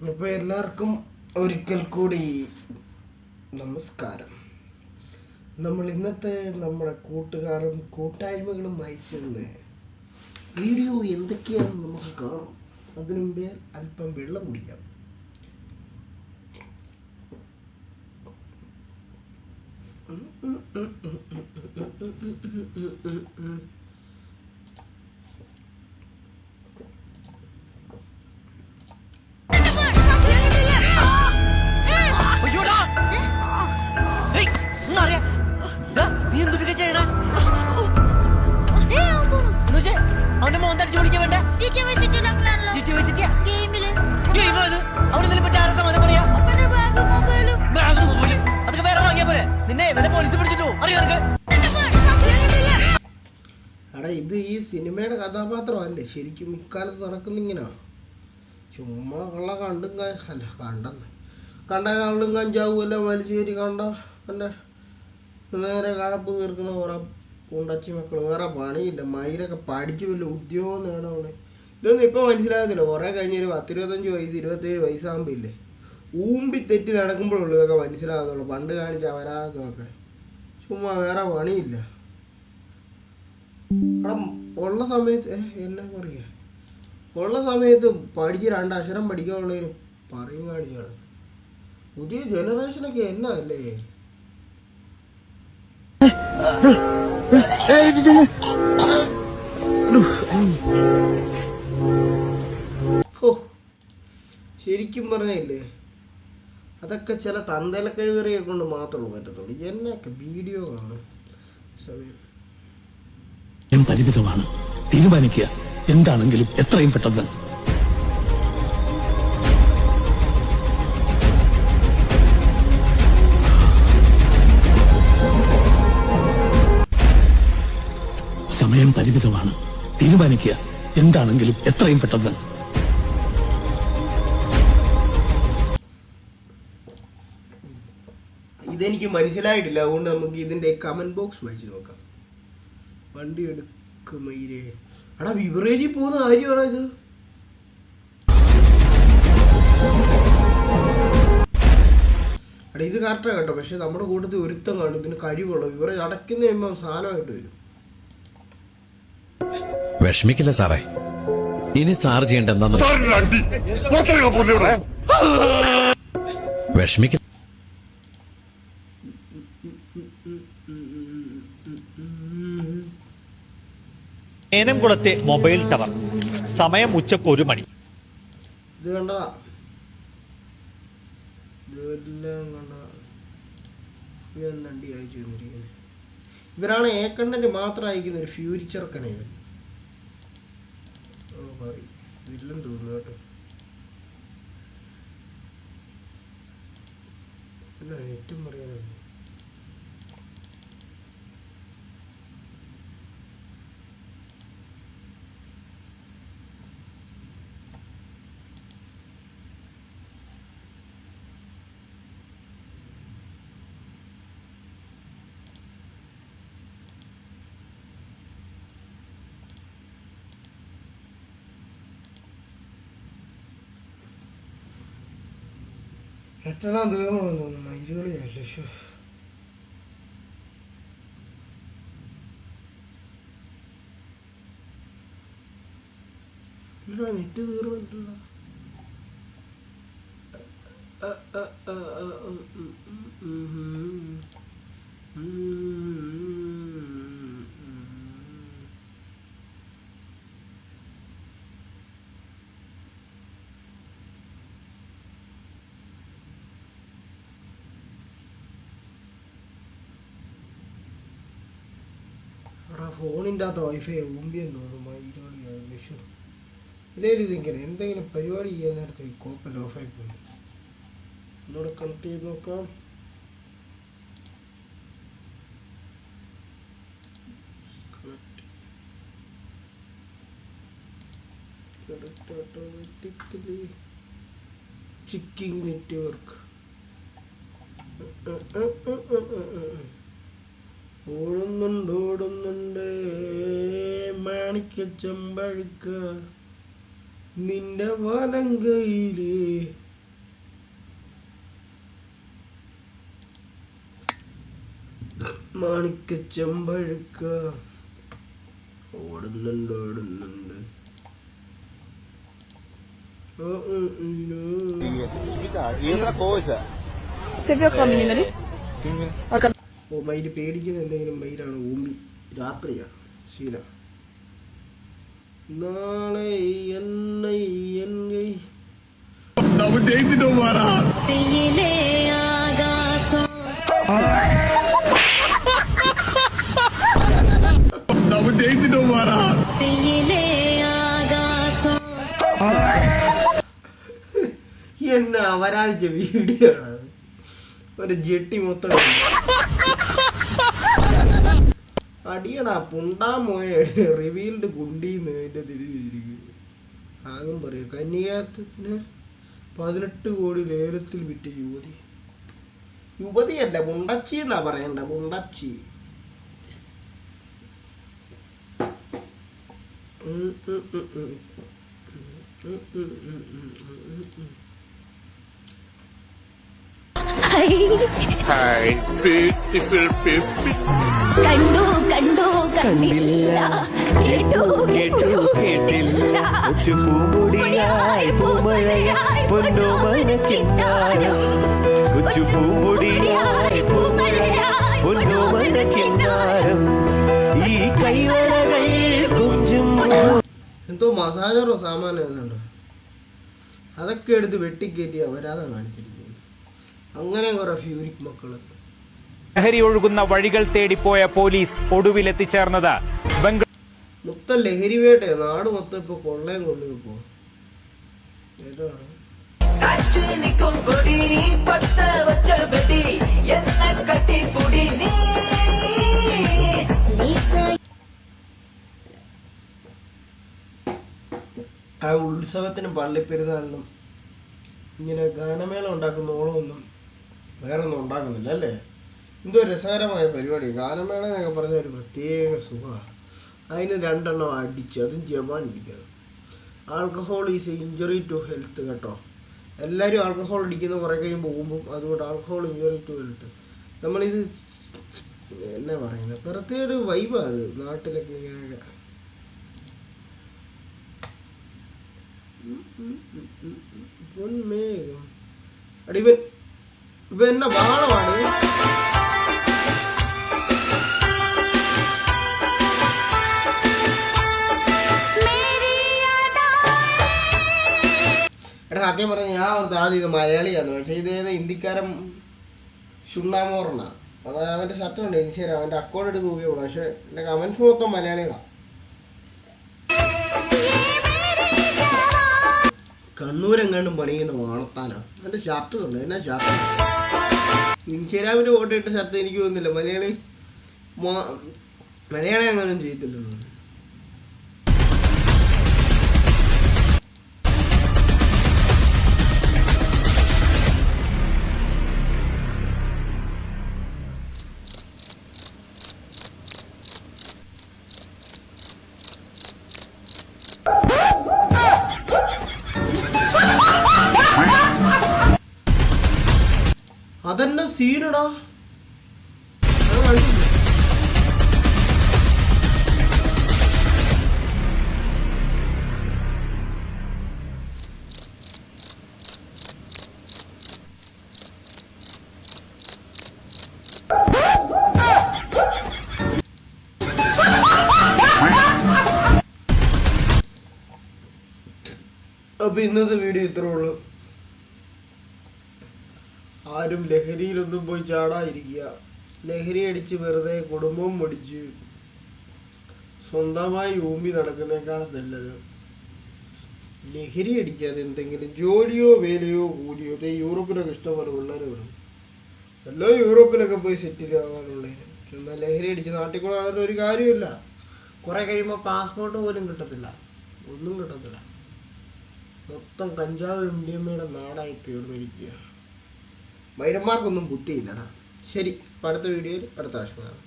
അപ്പോൾ എല്ലാവർക്കും ഒരിക്കൽ കൂടി നമസ്കാരം. നമ്മൾ ഇന്നത്തെ നമ്മുടെ കൂട്ടുകാരും കൂട്ടായ്മകളും അയച്ചെന്ന് വീഡിയോ എന്തൊക്കെയാണെന്ന് നമുക്ക് കാണാം. അതിനു മുമ്പേ അല്പം വെള്ളം കുടിക്കാം. അവന്റെ മോന്താടി ചോദിക്കാൻ വേണ്ട അതൊക്കെ വേറെ വാങ്ങിയാ പോലെ നിന്നെ വല്ല പോലീസ് പിടിച്ചിട്ടു അറിയാർക്ക്. എടാ, ഇത് ഈ സിനിമയുടെ കഥാപാത്രമല്ലേ ശരിക്കും ഇക്കാലത്ത് നടക്കുന്നിങ്ങനെ. ചുമ്മാ കള്ള കണ്ടും കണ്ട കള്ളും കഞ്ചാവും എല്ലാം വലിച്ചേരി കണ്ട എൻ്റെ നേരെ കാപ്പ് തീർക്കുന്ന കുറേ പൂണ്ടച്ചി മക്കൾ. വേറെ പണിയില്ല. മയിലൊക്കെ പഠിച്ചു വല്ല ഉദ്യോഗം നേടാണ്. ഇതൊന്നും ഇപ്പോൾ മനസ്സിലാകത്തില്ല. കുറേ കഴിഞ്ഞൊരു 10-25 വയസ്സ് 27 വയസ്സാകുമ്പോൾ ഇല്ലേ ഊമ്പി തെറ്റി നടക്കുമ്പോഴുള്ളൂ ഇതൊക്കെ മനസ്സിലാകത്തുള്ളൂ. പണ്ട് കാണിച്ച അവരാതൊക്കെ ചുമ്മാ വേറെ പണിയില്ല. അവിടെ ഉള്ള സമയത്ത് എല്ലാം പറയുക ഉള്ള സമയത്ത് പഠിച്ച് 2 അക്ഷരം പഠിക്കാനുള്ളതിന് പറയും കാണിച്ചാണ്. പുതിയ ജനറേഷനൊക്കെ എന്നാ അല്ലേ. ശരിക്കും പറഞ്ഞില്ലേ അതൊക്കെ ചില തന്തലക്കഴിവറിയെ കൊണ്ട് മാത്രമേ പറ്റത്തുള്ളൂ. എന്നൊക്കെ വീഡിയോ കാണും സമയം പരിമിതമാണ്. തീരുമാനിക്കുക എന്താണെങ്കിലും എത്രയും പെട്ടെന്ന്. സമയം പരിമിതമാണ്. തീരുമാനിക്കുക എന്താണെങ്കിലും എത്രയും പെട്ടെന്ന്. ഇതെനിക്ക് മനസ്സിലായിട്ടില്ല. അതുകൊണ്ട് നമുക്ക് ഇതിന്റെ കമന്റ് ബോക്സ് വായിച്ചു നോക്കാം. വണ്ടി എടുക്കുമയിലേ എടാ, ബിവറേജിൽ പോകുന്ന കാര്യമാണോ ഇത്? എടാ, ഇത് കറക്റ്റാ കേട്ടോ. പക്ഷെ നമ്മുടെ കൂട്ടത്തിൽ ഒരുത്തം കാണും ഇതിന് കഴിവുള്ള ബിവറേജ് അടയ്ക്കുന്ന കഴിയുമ്പോൾ സാധനമായിട്ട് വരും. വിഷമിക്കില്ല സാറേ, ഇനി സാർ ചെയ്യേണ്ട എന്താന്ന് വിഷമിക്കില്ല. ഏനംകുളത്തെ മൊബൈൽ ടവർ, സമയം ഉച്ചക്ക് 1 മണി. ഇത് കണ്ടതാ, ഇതെല്ലാം കണ്ടതാ. ഇവന്തി അയച്ചു തന്നിരിക്കുന്നത് ഇവരാണ്. കണ്ടന്റ് മാത്രം അയക്കുന്ന ഒരു ഫ്യൂച്ചർക്കനെ ഇവൻ. വില്ലൻ തോന്നുന്നു കേട്ടോ. എന്നാ ഏറ്റവും പറയാനുള്ളത് എത്രണ്ണം തീർന്നു തോന്നുന്നു. മയിലുകളിയല്ല. നെറ്റ് തീർന്നിട്ടില്ല. ഫോണിൻ്റെ അകത്ത് വൈഫൈ ഊമ്പിയെന്ന് തോന്നുന്നു. മയിലുകളിയാണ് വിഷു. ഇല്ലേലും ഇതിങ്ങനെ എന്തെങ്കിലും പരിപാടി ചെയ്യാൻ നേരത്തെ ഈ കോപ്പൽ ഓഫായി പോകും. ഒന്നുകൂടെ കണക്ട് ചെയ്ത് നോക്കാം. Automatically Chicking network. ഓടുന്നുണ്ട് മാണിക്ക ചെമ്പഴുക്ക നിന്റെ വലം കയ്യില് മാണിക്കച്ചമ്പഴുക്ക ഓടുന്നുണ്ട്. ഓ മയില് പേടിക്കുന്ന എന്തെങ്കിലും മയിലാണ്. ഊമ്പി രാത്രിയാ ശീല. നാളെ എന്നെ എൻകൈ എന്നെ അവരാധിച്ച വീഡിയോ ആണ്. ഒരു ജെട്ടി മൊത്തം അടിയടാ പുണ്ടാ മോയ റിവീൽഡ് കുണ്ടീന്ന് എന്റെ തിരിഞ്ഞിരിക്കും. ആകും പറയും കന്യാത്തിന് 18 കോടി ലേലത്തിൽ വിറ്റ യുവതിയല്ല മുണ്ടച്ചി എന്നാ പറയണ്ട. മുണ്ടച്ചി. കണ്ടു കണ്ടു കണ്ടില്ല, കേട്ടു കേട്ടു കേട്ടില്ല, പൂമ്പൊടിയായി പൂമഴയായി പൊന്നോമനക്കിന്നാരം, പൂമ്പൊടിയായി പൂമഴയായി പൊന്നോമനക്കിന്നാരം, ഈ കൈവളകൾ കൊഞ്ചും. എന്തോ മസാജറോ സാമാനം ഏതാണ്ടോ അതൊക്കെ എടുത്ത് വെട്ടിക്കയറ്റി അവരാതെ കാണിച്ചിരിക്കുന്നു. അങ്ങനെ കുറെ ഫ്യൂരിക് മക്കള്. ലഹരി ഒഴുകുന്ന വഴികൾ തേടിപ്പോയ പോലീസ് ഒടുവിൽ എത്തിച്ചേർന്നത് മൊത്തം ലഹരി വേട്ട. നാട് മൊത്തം ഇപ്പൊ കൊള്ളയും കൊണ്ടുപോ. ആ ഉത്സവത്തിനും പള്ളിപ്പെരുന്നാളിനും ഇങ്ങനെ ഗാനമേള ഉണ്ടാക്കുന്ന ഓളമൊന്നും വേറൊന്നും ഉണ്ടാക്കുന്നില്ല അല്ലേ? എന്തോ രസകരമായ പരിപാടി. ഗാനമേള എന്നൊക്കെ പറഞ്ഞ ഒരു പ്രത്യേക സുഖമാണ്. അതിന് 2 എണ്ണം അടിച്ച്, അതും ജവാൻ ഇരിക്കണം. Alcohol is injury to health കേട്ടോ. എല്ലാവരും ആൽക്കഹോൾ അടിക്കുന്ന കുറേ കഴിയുമ്പോൾ പോകുമ്പോൾ അതുകൊണ്ട് ആൽക്കഹോൾ ഇഞ്ചുറി ടു ഹെൽത്ത്. നമ്മളിത് എന്നാ പറയുന്നത്, പ്രത്യേക ഒരു വൈബാണ് അത് നാട്ടിലൊക്കെ ഇങ്ങനെയൊക്കെ. അടി ഇവ എന്നാ വാളമാണ്. എടാ സത്യം പറഞ്ഞ ഞാൻ ആദ്യം ഇത് മലയാളിയാണ്. പക്ഷെ ഇതേത് ഹിന്ദിക്കാരൻ ഷുണ്ണാമോറനാണ്. അത് അവൻ്റെ ഷർട്ട് ഉണ്ട് ഇൻഷേര. അവൻ്റെ അക്കൗണ്ട് എടുത്ത് നോക്കിയോളൂ. പക്ഷെ എൻ്റെ കമൻസ് മൊത്തം മലയാളികളാണ്. കണ്ണൂരെങ്ങാണ്ടും പണിയുന്ന വാളത്താനാ. എൻ്റെ ഷർട്ട് ഉണ്ട്. എന്നാ ഷർട്ട് ഇൻഷേരാമിൻ്റെ ഫോട്ടോ ഇട്ട ഷർട്ട് എനിക്ക് തോന്നുന്നില്ല മലയാളി അങ്ങനെയൊന്നും ചെയ്യത്തില്ലെന്ന്. അതന്നെ സീനടാ. അപ്പൊ ഇന്നത്തെ വീഡിയോ ഇത്രേ ഉള്ളൂ. ആരും ലഹരിയിലൊന്നും പോയി ചാടാതിരിക്കുക. ലഹരി അടിച്ച് വെറുതെ കുടുംബവും മടിച്ച് സ്വന്തമായി ഊമ്പി നടക്കുന്നേക്കാളും നല്ലത് ലഹരി അടിക്കാതെ എന്തെങ്കിലും ജോലിയോ വേലയോ കൂലിയോ. യൂറോപ്പിലൊക്കെ ഇഷ്ടംപോലെ പിള്ളേരെ വിടും. എല്ലാം യൂറോപ്പിലൊക്കെ പോയി സെറ്റിൽ ആകാനുള്ളതിന്. ചുമ്മാ ലഹരി അടിച്ച് നാട്ടിൽ കൂടെ ആകാൻ ഒരു കാര്യമില്ല. കുറെ കഴിയുമ്പോൾ പാസ്പോർട്ട് പോലും കിട്ടത്തില്ല, ഒന്നും കിട്ടത്തില്ല. മൊത്തം കഞ്ചാവ് ഇന്ത്യമ്മയുടെ നാടായി തീർന്നിരിക്കുക. മൈരന്മാർക്കൊന്നും ബുദ്ധിയില്ലടാ. ശരി, അടുത്ത വീഡിയോയിൽ അടുത്ത ആവശ്യം കാണാം.